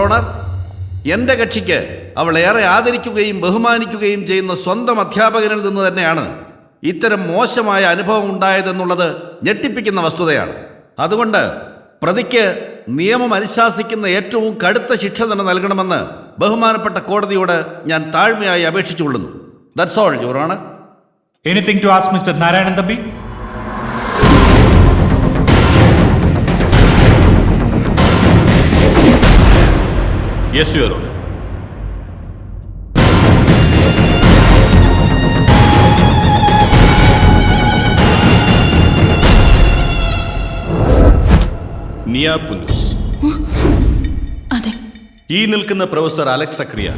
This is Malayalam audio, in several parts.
ഓണർ, എൻ്റെ കക്ഷിക്ക് അവൾ ഏറെ ആദരിക്കുകയും ബഹുമാനിക്കുകയും ചെയ്യുന്ന സ്വന്തം അധ്യാപകനിൽ നിന്ന് തന്നെയാണ് ഇത്തരം മോശമായ അനുഭവം ഉണ്ടായതെന്നുള്ളത് ഞെട്ടിപ്പിക്കുന്ന വസ്തുതയാണ്. അതുകൊണ്ട് പ്രതിക്ക് നിയമം അനുശാസിക്കുന്ന ഏറ്റവും കടുത്ത ശിക്ഷ തന്നെ നൽകണമെന്ന് ബഹുമാനപ്പെട്ട കോടതിയോട് ഞാൻ താഴ്മയായി അപേക്ഷിച്ചുകൊള്ളുന്നു. That's all, your honour. Anything to ask mister Narayanan Thampi? Yes your honour. Niya Punnoose. അതെ. ഈ നിൽക്കുന്ന പ്രൊഫസർ അലക്സ് സക്രിയ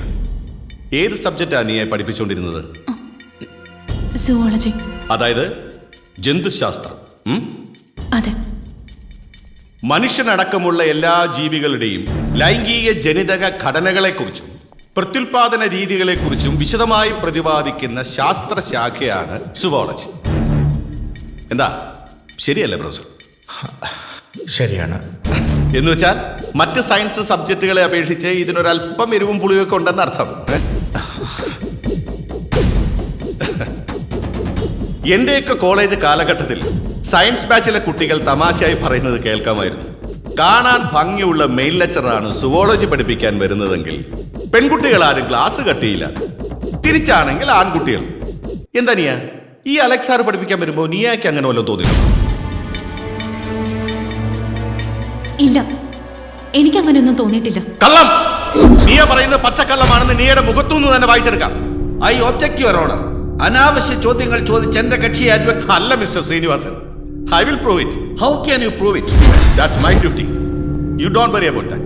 ഏത് സബ്ജക്റ്റാണ് നീയെ പഠിപ്പിച്ചുകൊണ്ടിരുന്നത്? സുവോളജി. അതായത് ജന്തുശാസ്ത്രം. അതെ. മനുഷ്യനടക്കമുള്ള എല്ലാ ജീവികളുടെയും ലൈംഗിക ജനിതക ഘടനകളെക്കുറിച്ചും പ്രത്യുൽപാദന രീതികളെക്കുറിച്ചും വിശദമായി പ്രതിപാദിക്കുന്ന ശാസ്ത്രശാഖയാണ് സുവോളജി. എന്താ, ശരിയല്ലേ പ്രൊഫസർ? ശരിയാണ്. എന്ന് വെച്ചാൽ മറ്റ് സയൻസ് സബ്ജക്റ്റുകളെ അപേക്ഷിച്ച് ഇതിനൊരല്പം എരിവും പുളിയൊക്കെ ഉണ്ടെന്ന് അർത്ഥം. എന്റെയൊക്കെ കോളേജ് കാലഘട്ടത്തിൽ സയൻസ് ബാച്ചിലെ കുട്ടികൾ തമാശയായി പറയുന്നത് കേൾക്കാമായിരുന്നു. കാണാൻ ഭംഗിയുള്ള മെയിൽ ലെക്ചറാണ് സുവോളജി പഠിപ്പിക്കാൻ വരുന്നതെങ്കിൽ പെൺകുട്ടികൾ ആരും ക്ലാസ് കട്ടിയില്ല. തിരിച്ചാണെങ്കിൽ ആൺകുട്ടികൾ. എന്താ നീയ ഈ അലക്സാർ പഠിപ്പിക്കാൻ വരുമ്പോ നീയാക്ക് അങ്ങനെ വല്ലതും തോന്നിയിരുന്നു? ഇല്ല, എനിക്കങ്ങനെയൊന്നും തോന്നിയിട്ടില്ല. കള്ളം! നീയ പറയുന്നത് പച്ചക്കള്ളമാണെന്ന് നീയുടെ മുഖത്തുനിന്ന് തന്നെ വായിച്ചെടുക്കാം. I object your honour. അനാവശ്യ ചോദ്യങ്ങൾ ചോദിച്ച് എന്റെ കക്ഷിയെ അല്ല mister Sreenivasan. I will prove it. How can you prove it? That's my duty. You don't worry about that.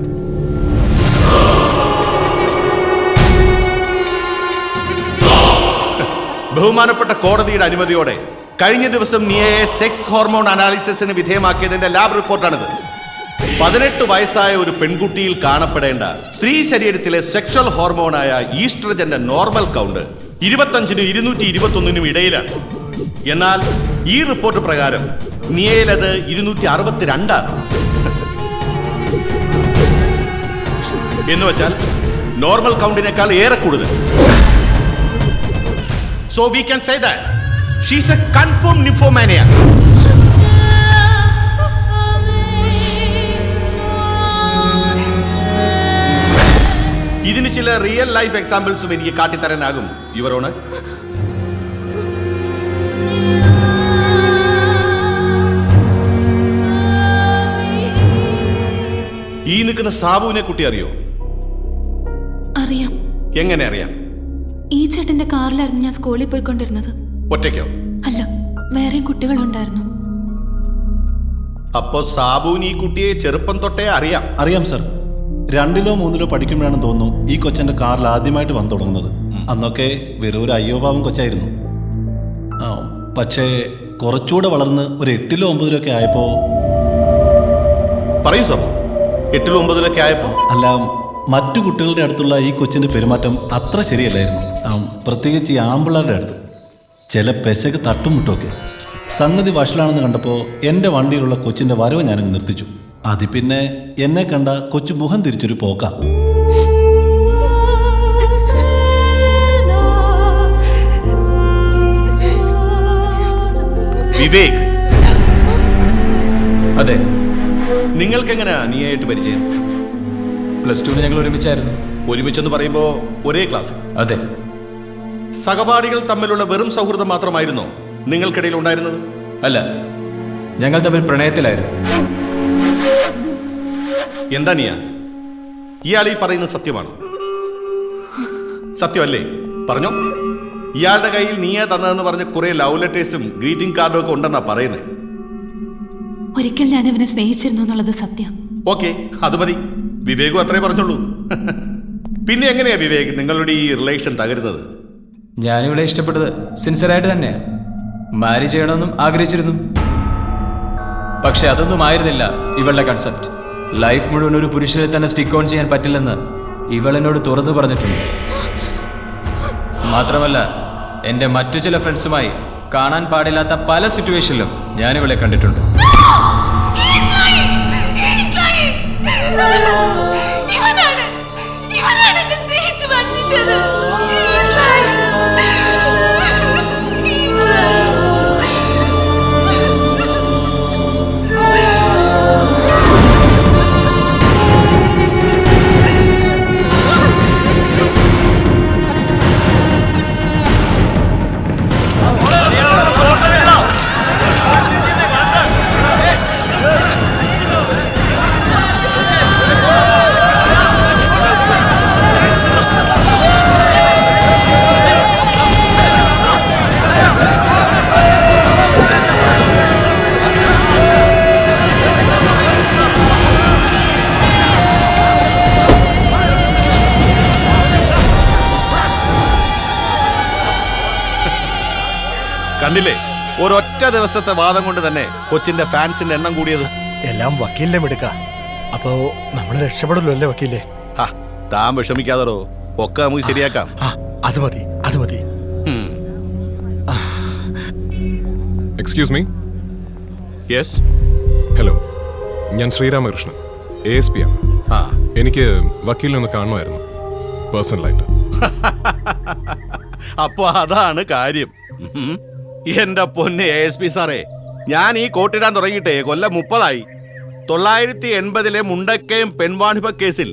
ബഹുമാനപ്പെട്ട കോടതിയുടെ അനുമതിയോടെ കഴിഞ്ഞ ദിവസം നീയെ സെക്സ് ഹോർമോൺ അനാലിസിസിന് വിധേയമാക്കിയതിന്റെ ലാബ് റിപ്പോർട്ടാണിത്. 18 വയസ്സായ ഒരു പെൺകുട്ടിയിൽ കാണപ്പെടേണ്ട സ്ത്രീ ശരീരത്തിലെ സെക്ഷൽ ഹോർമോണായ ഈസ്ട്രജന്റെ നോർമൽ കൗണ്ട് 25-നും 221-നും ഇടയിലാണ്. എന്നാൽ ഈ റിപ്പോർട്ട് പ്രകാരം നിയയിലത് 262 എന്ന് വെച്ചാൽ നോർമൽ കൗണ്ടിനേക്കാൾ ഏറെ കൂടുതൽ. So we can say that she is a confirm nymphomania. ഇതിന് ചില റിയൽ ലൈഫ് എക്സാമ്പിൾസും എനിക്ക് കാട്ടിത്തരാനാകും യുവർ ഓണർ. ഈ നിൽക്കുന്ന സാബുവിനെ കുട്ടി അറിയോ? അറിയാം. എങ്ങനെ അറിയാം? ഈ ചേട്ടന്റെ കാറിലായിരുന്നു ഞാൻ സ്കൂളിൽ പോയിക്കൊണ്ടിരുന്നത്. ഒറ്റയ്ക്കോ? അല്ല, വേറെയും കുട്ടികളുണ്ടായിരുന്നു. അപ്പോ സാബുവിന് ഈ കുട്ടിയെ ചെറുപ്പം തൊട്ടേ അറിയാം? അറിയാം സർ. 2-ലോ 3-ലോ പഠിക്കുമ്പോഴാണെന്ന് തോന്നുന്നു ഈ കൊച്ചന്റെ കാറിൽ ആദ്യമായിട്ട് വന്നു തുടങ്ങുന്നത്. അന്നൊക്കെ വെറും ഒരു അയ്യോപാവം കൊച്ചായിരുന്നു. പക്ഷേ കുറച്ചുകൂടെ വളർന്ന് ഒരു 8-ലോ 9-ലോ ഒക്കെ ആയപ്പോ. പറയൂ സാബു, 8-ലോ 9-ലൊക്കെ ആയപ്പോ? അല്ല, മറ്റു കുട്ടികളുടെ അടുത്തുള്ള ഈ കൊച്ചിന്റെ പെരുമാറ്റം അത്ര ശരിയല്ലായിരുന്നു. പ്രത്യേകിച്ച് ഈ ആമ്പിള്ളേരുടെ അടുത്ത് ചില പെശക് തട്ടുമുട്ടൊക്കെ. സംഗതി വഷളാണെന്ന് കണ്ടപ്പോൾ എൻ്റെ വണ്ടിയിലുള്ള കൊച്ചിന്റെ വരവ് ഞാനങ്ങ് നിർത്തിച്ചു. അതി പിന്നെ എന്നെ കണ്ട കൊച്ചു മുഖം തിരിച്ചൊരു പോക്ക. വിവേക്. അതെ. നിങ്ങൾക്കെങ്ങനെയാ നീയായിട്ട് പരിചയം? +2 ഞങ്ങൾ ഒരുമിച്ചായിരുന്നു. ഒരുമിച്ചെന്ന് പറയുമ്പോ ഒരേ ക്ലാസ്? അതെ. സഹപാഠികൾ തമ്മിലുള്ള വെറും സൗഹൃദം മാത്രമായിരുന്നോ നിങ്ങൾക്കിടയിൽ ഉണ്ടായിരുന്നത്? അല്ല, ഞങ്ങൾ തമ്മിൽ പ്രണയത്തിലായിരുന്നു. എന്താ നീയ ഇയാൾ ഈ പറയുന്നത് സത്യമാണോ? സത്യമല്ലേ? പറഞ്ഞോ. ഇയാളുടെ കയ്യിൽ നീയാ തന്നതെന്ന് പറഞ്ഞ് കുറെ ലവ് ലെറ്റേഴ്സും ഗ്രീറ്റിംഗ് കാർഡും ഒക്കെ ഉണ്ടെന്നാ പറയുന്നത്. ഒരിക്കൽ ഞാൻ ഇവനെ സ്നേഹിച്ചിരുന്നു എന്നുള്ളത് സത്യം. ഓക്കെ, അത് മതി. വിവേകും അത്രേ പറഞ്ഞുള്ളൂ. പിന്നെ എങ്ങനെയാ വിവേക് നിങ്ങളുടെ ഈ റിലേഷൻ തകരുന്നത്? ഞാനിവിടെ ഇഷ്ടപ്പെട്ടത് സിൻസിയറായിട്ട് തന്നെയാണ്. മാരി ചെയ്യണമെന്നും ആഗ്രഹിച്ചിരുന്നു. പക്ഷെ അതൊന്നും ആയിരുന്നില്ല ഇവളുടെ കൺസെപ്റ്റ്. ലൈഫ് മുഴുവൻ ഒരു പുരുഷനെ തന്നെ സ്റ്റിക്ക് ഓൺ ചെയ്യാൻ പറ്റില്ലെന്ന് ഇവളെന്നോട് തുറന്നു പറഞ്ഞിട്ടുണ്ട്. മാത്രമല്ല, എൻ്റെ മറ്റു ചില ഫ്രണ്ട്സുമായി കാണാൻ പാടില്ലാത്ത പല സിറ്റുവേഷനിലും ഞാനിവളെ കണ്ടിട്ടുണ്ട്. ഇവനാണ് ചെയ്തത്? He's lying. He's lying. കണ്ടില്ലേ, ഒരൊറ്റ ദിവസത്തെ വാദം കൊണ്ട് തന്നെ കൊച്ചിന്റെ ഫാൻസിന്റെ എണ്ണം കൂടിയത്. എല്ലാം വക്കീലിനെ എടുക്ക. അപ്പോ നമ്മൾ രക്ഷപ്പെടല്ലോ അല്ലേ വക്കീലേ? താൻ വിഷമിക്കാതോ, ഒക്കെ നമുക്ക് ശരിയാക്കാം. അത് മതി, അത് മതി. Excuse me. യെസ്. ഹലോ, ഞാൻ ശ്രീരാമകൃഷ്ണൻ, ASP ആണ്. എനിക്ക് വക്കീലിനെ ഒന്ന് കാണുമായിരുന്നു, പേഴ്സണലായിട്ട്. അപ്പൊ അതാണ് കാര്യം. എന്റെ പൊന്നെ ASP സാറേ, ഞാൻ ഈ കോട്ടിടാൻ തുടങ്ങിയിട്ടേ കൊല്ലം 30 980 മുണ്ടക്കയം പെൺവാണിഭ കേസിൽ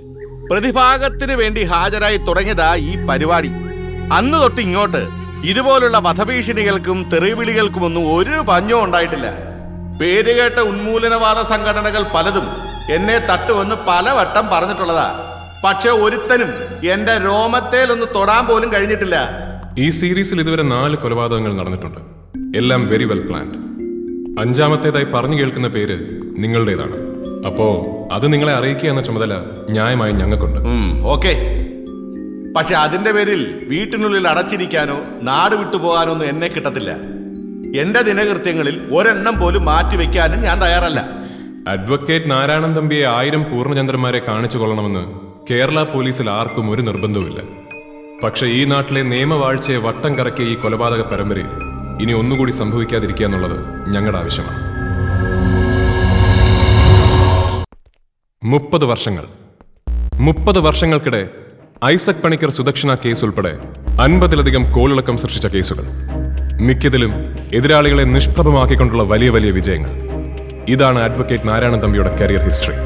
പ്രതിഭാഗത്തിന് വേണ്ടി ഹാജരായി തുടങ്ങിയതാ ഈ പരിപാടി. അന്ന് തൊട്ട് ഇങ്ങോട്ട് ഇതുപോലുള്ള വധഭീഷണികൾക്കും തെറിവിളികൾക്കുമൊന്നും ഒരു പഞ്ഞവും ഉണ്ടായിട്ടില്ല. പേരുകേട്ട ഉന്മൂലനവാദ സംഘടനകൾ പലതും എന്നെ തട്ടുവന്ന് പലവട്ടം പറഞ്ഞിട്ടുള്ളതാ. പക്ഷെ ഒരുത്തനും എന്റെ രോമത്തേലൊന്ന് തൊടാൻ പോലും കഴിഞ്ഞിട്ടില്ല. ഈ സീരീസിൽ ഇതുവരെ 4 കൊലപാതകങ്ങൾ നടന്നിട്ടുണ്ട്. എല്ലാം വെരി വെൽ പ്ലാൻഡ്. 5ാമത്തേതായി പറഞ്ഞു കേൾക്കുന്ന പേര് നിങ്ങളുടേതാണ്. അപ്പോ അത് നിങ്ങളെ അറിയിക്കുക എന്ന ചുമതല ന്യായമായി ഞങ്ങൾക്കുണ്ട്. ഓക്കെ. പക്ഷെ അതിന്റെ പേരിൽ വീട്ടിനുള്ളിൽ അടച്ചിരിക്കാനോ നാട് വിട്ടുപോകാനോ ഒന്നും എന്നെ കിട്ടത്തില്ല. എന്റെ ദിനകൃത്യങ്ങളിൽ ഒരെണ്ണം പോലും മാറ്റിവെക്കാനും ഞാൻ തയ്യാറല്ല. അഡ്വക്കേറ്റ് നാരായണൻ തമ്പിയെ 1000 പൂർണ്ണചന്ദ്രന്മാരെ കാണിച്ചു കൊള്ളണമെന്ന് കേരള പോലീസിൽ ആർക്കും ഒരു നിർബന്ധവുമില്ല. പക്ഷെ ഈ നാട്ടിലെ നിയമവാഴ്ചയെ വട്ടം കറക്കിയ ഈ കൊലപാതക പരമ്പരയിൽ ഇനി ഒന്നുകൂടി സംഭവിക്കാതിരിക്കുക എന്നുള്ളത് ഞങ്ങളുടെ ആവശ്യമാണ്. 30 വർഷങ്ങൾക്കിടെ ഐസക് പണിക്കർ സുദക്ഷിണ കേസ് ഉൾപ്പെടെ 50-ലധികം കോളിളക്കം സൃഷ്ടിച്ച കേസുകൾ, മിക്കതിലും എതിരാളികളെ നിഷ്പ്രഭമാക്കിക്കൊണ്ടുള്ള വലിയ വലിയ വിജയങ്ങൾ. ഇതാണ് അഡ്വക്കേറ്റ് നാരായണൻ തമ്പിയുടെ കരിയർ ഹിസ്റ്ററി.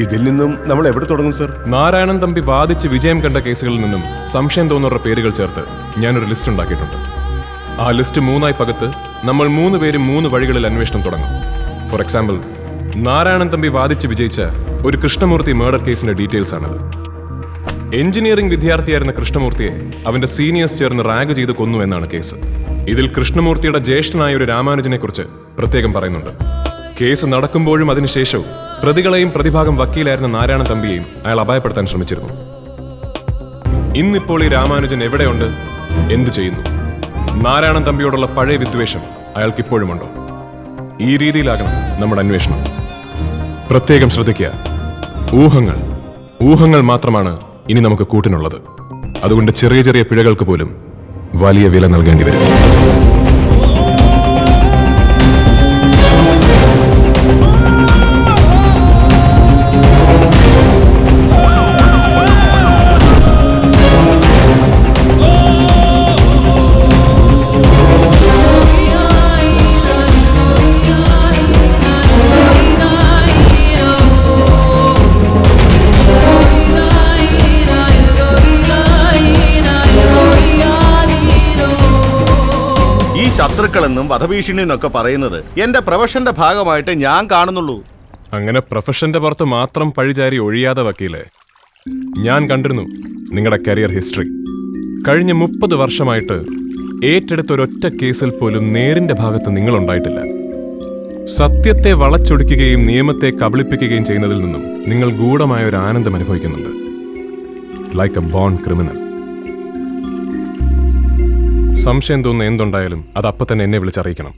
ഇതിൽ നിന്നും നമ്മൾ എവിടെ തുടങ്ങും സർ? നാരായണൻ തമ്പി വാദിച്ച് വിജയം കണ്ട കേസുകളിൽ നിന്നും സംശയം തോന്നുന്ന പേരുകൾ ചേർത്ത് ഞാനൊരു ലിസ്റ്റ് ഉണ്ടാക്കിയിട്ടുണ്ട്. ആ ലിസ്റ്റ് 3ആയി പകുത്ത് നമ്മൾ 3 പേരും 3 വഴികളിൽ അന്വേഷണം തുടങ്ങും. ഫോർ എക്സാമ്പിൾ, നാരായണൻ തമ്പി വാദിച്ച് വിജയിച്ച ഒരു കൃഷ്ണമൂർത്തി മർഡർ കേസിന്റെ ഡീറ്റെയിൽസ് ആണത്. എഞ്ചിനീയറിംഗ് വിദ്യാർത്ഥിയായിരുന്ന കൃഷ്ണമൂർത്തിയെ അവന്റെ സീനിയേഴ്സ് ചേർന്ന് റാഗ് ചെയ്ത് കൊന്നു എന്നാണ് കേസ്. ഇതിൽ കൃഷ്ണമൂർത്തിയുടെ ജ്യേഷ്ഠനായ ഒരു രാമാനുജനെ കുറിച്ച് പ്രത്യേകം പറയുന്നുണ്ട്. കേസ് നടക്കുമ്പോഴും അതിനുശേഷവും പ്രതികളെയും പ്രതിഭാഗം വക്കീലായിരുന്ന നാരായണൻ തമ്പിയെയും അയാൾ അപായപ്പെടുത്താൻ ശ്രമിച്ചിരുന്നു. ഇന്നിപ്പോൾ ഈ രാമാനുജൻ എവിടെയുണ്ട്, എന്തു ചെയ്യുന്നു? നാരായണൻ തമ്പിയോടുള്ള പഴയ വിദ്വേഷം അയാൾക്കിപ്പോഴുമുണ്ടോ? ഈ രീതിയിലാകണം നമ്മുടെ അന്വേഷണം. പ്രത്യേകം ശ്രദ്ധിക്കുക, ഊഹങ്ങൾ മാത്രമാണ് ഇനി നമുക്ക് കൂട്ടിനുള്ളത്. അതുകൊണ്ട് ചെറിയ ചെറിയ പിഴകൾക്ക് പോലും വലിയ വില നൽകേണ്ടി വരും. ശത്രുക്കളെന്നും വധഭീഷണി എന്നൊക്കെ പറയുന്നത് എന്റെ പ്രൊഫഷന്റെ ഭാഗമായിട്ട് ഞാൻ കാണുന്നുള്ളൂ. അങ്ങനെ പ്രൊഫഷന്റെ പുറത്ത് മാത്രം പഴിചാരി ഒഴിയാതെ വക്കീലെ, ഞാൻ കണ്ടിരുന്നു നിങ്ങളുടെ കരിയർ ഹിസ്റ്ററി. കഴിഞ്ഞ 30 വർഷമായിട്ട് ഏറ്റെടുത്തൊരൊറ്റ കേസിൽ പോലും നേരിന്റെ ഭാഗത്ത് നിങ്ങളുണ്ടായിട്ടില്ല. സത്യത്തെ വളച്ചൊടിക്കുകയും നിയമത്തെ കബളിപ്പിക്കുകയും ചെയ്യുന്നതിൽ നിന്നും നിങ്ങൾ ഗൂഢമായ ഒരു ആനന്ദം അനുഭവിക്കുന്നുണ്ട്. Like a born criminal. സംശയം തോന്നുന്ന എന്തുണ്ടായാലും അത് അപ്പം തന്നെ എന്നെ വിളിച്ചറിയിക്കണം.